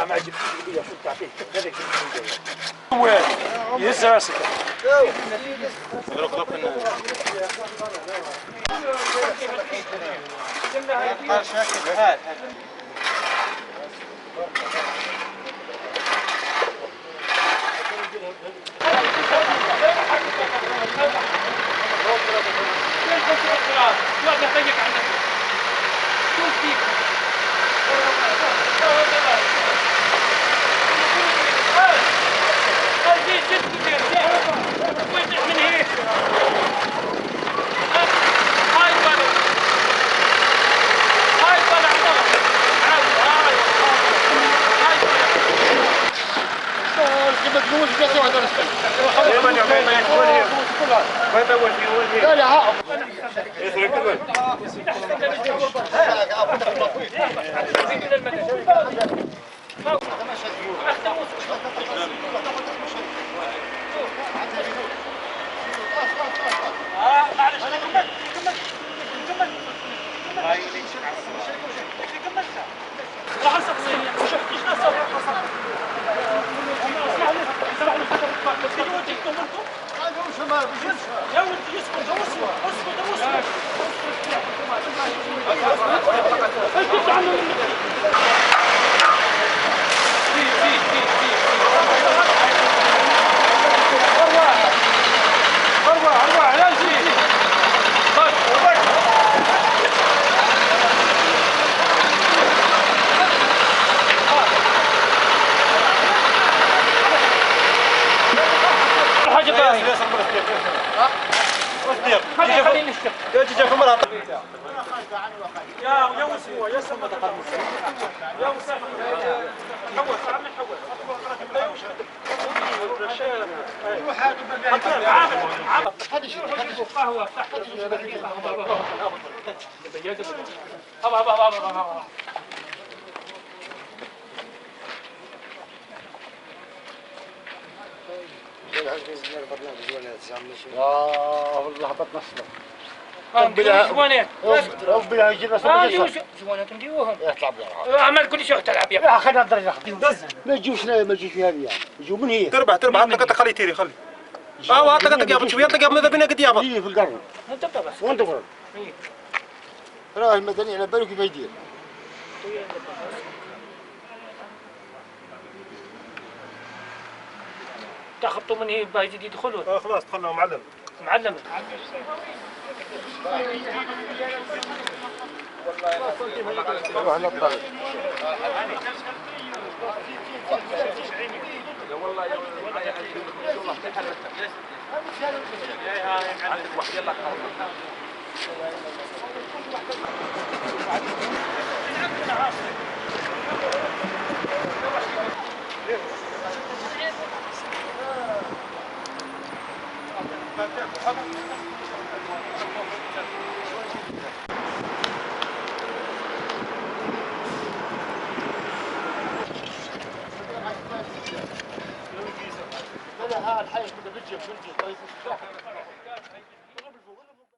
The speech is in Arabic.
مع جبتي شو تعطيه هذاك وين يهز راسك والله هبطنا الصلاة زوانين ربنا يجينا زوانين نديوهم يطلع بيها عمل كل شيء تلعب يا اخي الدرجه ما يجوش فيها ريال يجوا من هي تربح عطلك خلي تيري خلي عطلك يا بتشوي يطلق ماذا بينا قد يابط في القرن انت بس وانت فرد راه المدني على بالو كيف يدير تخبطوا من هي بايد يدخلوا خلاص دخلنا معلم والله على الطريق والله الحي بده بيجي طريق